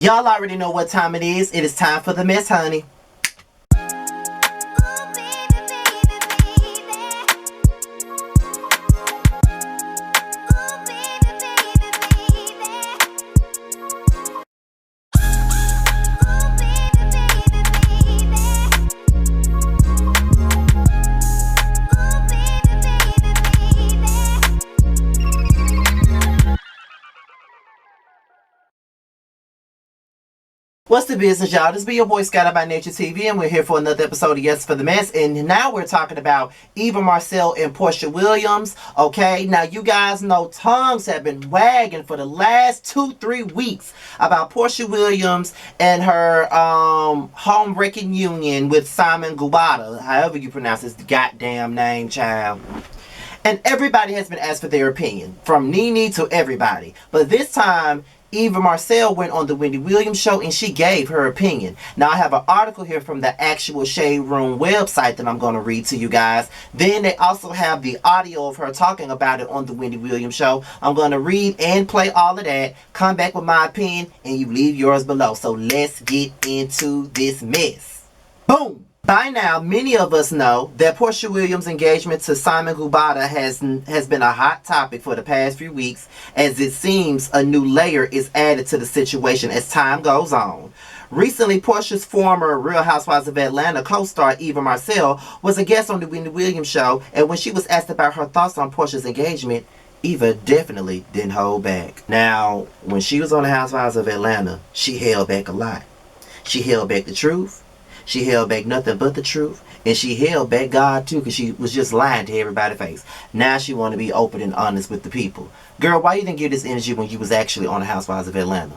Y'all already know what time it is. It is time for the mess, honey. What's the business, y'all? This be your boy Skyler by Nature TV, and we're here for another episode of Yassss for the Mess. And now we're talking about Eva, Marcille, and Porsha Williams. Okay, now you guys know tongues have been wagging for the last 2-3 weeks about Porsha Williams and her home-wrecking union with Simon Gubata, however you pronounce his goddamn name, child. And everybody has been asked for their opinion, from Nene to everybody. But this time, Eva Marcille went on the Wendy Williams show and she gave her opinion. Now I have an article here from the actual Shade Room website that I'm going to read to you guys. Then they also have the audio of her talking about it on the Wendy Williams show. I'm going to read and play all of that, come back with my opinion, and you leave yours below. So let's get into this mess. Boom! By now, many of us know that Porsha Williams' engagement to Simon Gubata has been a hot topic for the past few weeks, as it seems a new layer is added to the situation as time goes on. Recently, Porsha's former Real Housewives of Atlanta co-star Eva Marcille was a guest on the Wendy Williams show, and when she was asked about her thoughts on Porsha's engagement, Eva definitely didn't hold back. Now, when she was on the Housewives of Atlanta, she held back a lot. She held back the truth. She held back nothing but the truth. And she held back God too, because she was just lying to everybody's face. Now she want to be open and honest with the people. Girl, why you didn't give this energy when you was actually on the Housewives of Atlanta?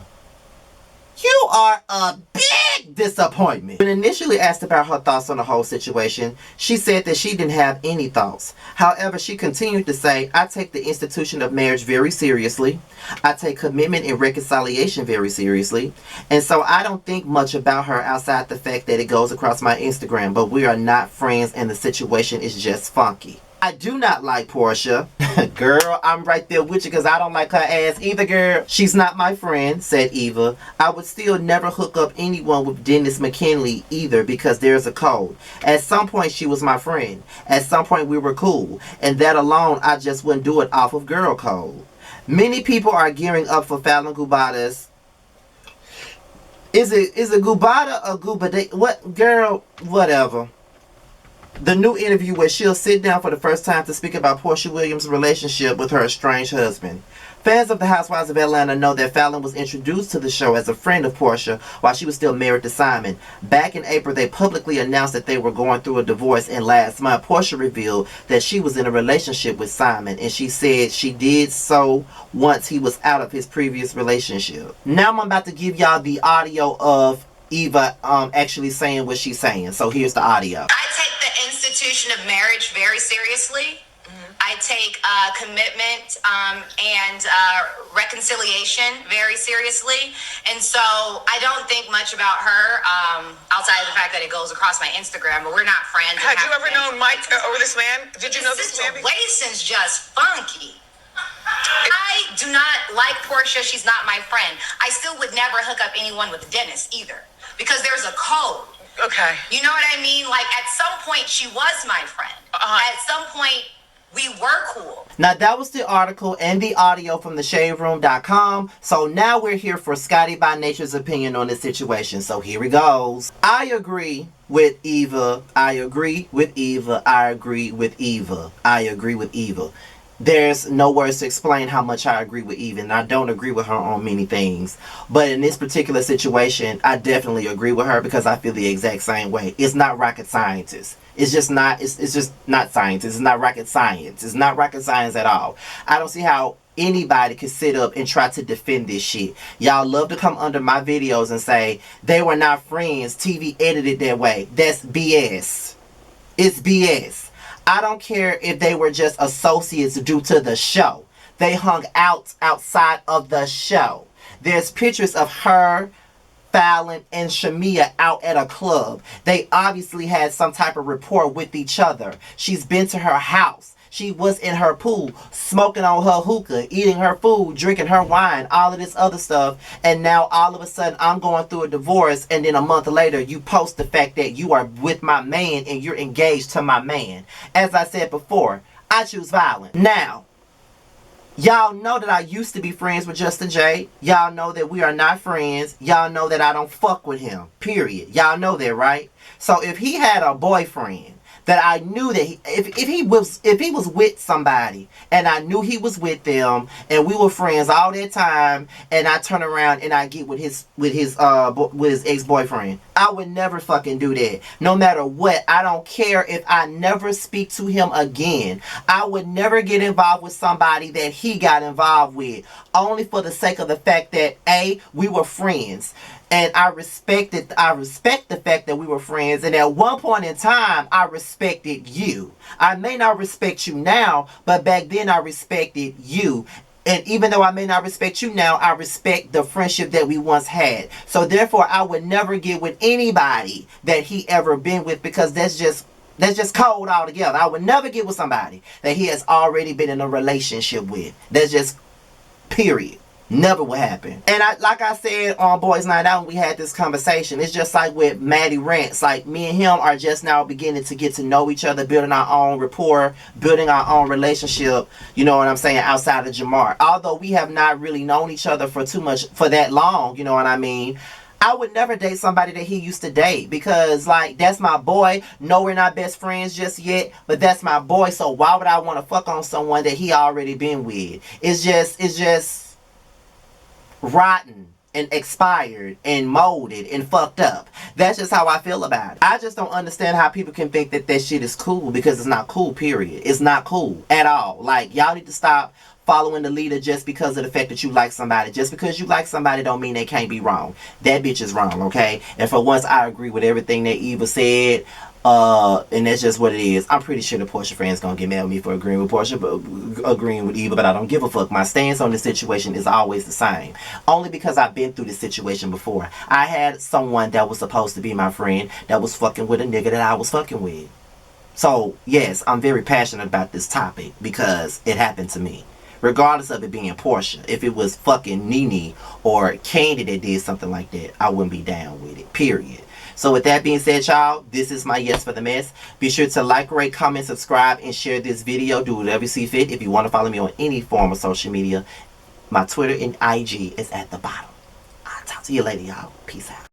You are a big disappointment. When initially asked about her thoughts on the whole situation, she said that she didn't have any thoughts. However, she continued to say, I take the institution of marriage very seriously. I take commitment and reconciliation very seriously. And so I don't think much about her outside the fact that it goes across my Instagram. But we are not friends and the situation is just funky. I do not like Porsha. Girl, I'm right there with you because I don't like her ass either, girl. She's not my friend, said Eva. I would still never hook up anyone with Dennis McKinley either because there's a code. At some point, she was my friend. At some point, we were cool. And that alone, I just wouldn't do it off of girl code. Many people are gearing up for Fallon Gubata's. Is it Gubata or Gubata? What, girl? Whatever. The new interview where she'll sit down for the first time to speak about Porsha Williams' relationship with her estranged husband. Fans of the Housewives of Atlanta know that Fallon was introduced to the show as a friend of Porsha while she was still married to Simon. Back in April, they publicly announced that they were going through a divorce, and last month, Porsha revealed that she was in a relationship with Simon, and she said she did so once he was out of his previous relationship. Now I'm about to give y'all the audio of Eva actually saying what she's saying. So here's the audio. I take the institution of marriage very seriously. I take commitment and reconciliation very seriously. And so I don't think much about her outside of the fact that it goes across my Instagram, but we're not friends. Had you ever known Mike or this man? Did you know this man? The situation's just funky. I do not like Porsha. She's not my friend. I still would never hook up anyone with Dennis either because there's a code. Okay. You know what I mean? Like at some point she was my friend. At some point we were cool. Now that was the article and the audio from theshaderoom.com. So now we're here for Scotty by Nature's opinion on this situation. So here he goes. I agree with Eva. I agree with Eva. I agree with Eva. I agree with Eva. There's no words to explain how much I agree with Eva, and I don't agree with her on many things. But in this particular situation, I definitely agree with her because I feel the exact same way. It's not rocket scientists. It's just not science. It's not rocket science. It's not rocket science at all. I don't see how anybody could sit up and try to defend this shit. Y'all love to come under my videos and say, they were not friends. TV edited that way. That's BS. It's BS. I don't care if they were just associates due to the show. They hung out outside of the show. There's pictures of her, Fallon, and Shamia out at a club. They obviously had some type of rapport with each other. She's been to her house. She was in her pool, smoking on her hookah, eating her food, drinking her wine, all of this other stuff. And now all of a sudden I'm going through a divorce, and then a month later you post the fact that you are with my man and you're engaged to my man. As I said before, I choose violence. Now, y'all know that I used to be friends with Justin J. Y'all know that we are not friends. Y'all know that I don't fuck with him. Period. Y'all know that, right? So if he had a boyfriend that I knew that if he was with somebody and I knew he was with them and we were friends all that time, and I turn around and I get with his ex-boyfriend, I would never fucking do that. No matter what. I don't care if I never speak to him again. I would never get involved with somebody that he got involved with, only for the sake of the fact that we were friends. And I respect the fact that we were friends. And at one point in time, I respected you. I may not respect you now, but back then I respected you. And even though I may not respect you now, I respect the friendship that we once had. So therefore, I would never get with anybody that he ever been with, because that's just cold altogether. I would never get with somebody that he has already been in a relationship with. That's just period. Never will happen. And like I said on Boys Night Out when we had this conversation, it's just like with Maddie Rants. Like, me and him are just now beginning to get to know each other, building our own rapport, building our own relationship, you know what I'm saying, outside of Jamar. Although we have not really known each other for that long, you know what I mean. I would never date somebody that he used to date, because, like, that's my boy. No, we're not best friends just yet, but that's my boy. So why would I want to fuck on someone that he already been with? It's just rotten and expired and molded and fucked up. That's just how I feel about it. I just don't understand how people can think that shit is cool, because it's not cool, period. It's not cool at all. Like, y'all need to stop following the leader just because of the fact that you like somebody. Just because you like somebody don't mean they can't be wrong. That bitch is wrong, okay? And for once, I agree with everything that Eva said. And that's just what it is. I'm pretty sure the Porsha fans gonna get mad at me for agreeing with Porsha, but agreeing with Eva, but I don't give a fuck. My stance on this situation is always the same. Only because I've been through this situation before. I had someone that was supposed to be my friend that was fucking with a nigga that I was fucking with. So, yes, I'm very passionate about this topic because it happened to me. Regardless of it being Porsha. If it was fucking Nene or Candy that did something like that, I wouldn't be down with it. Period. So with that being said, y'all, this is my Yes for the Mess. Be sure to like, rate, comment, subscribe, and share this video. Do whatever you see fit. If you want to follow me on any form of social media, my Twitter and IG is at the bottom. I'll talk to you later, y'all. Peace out.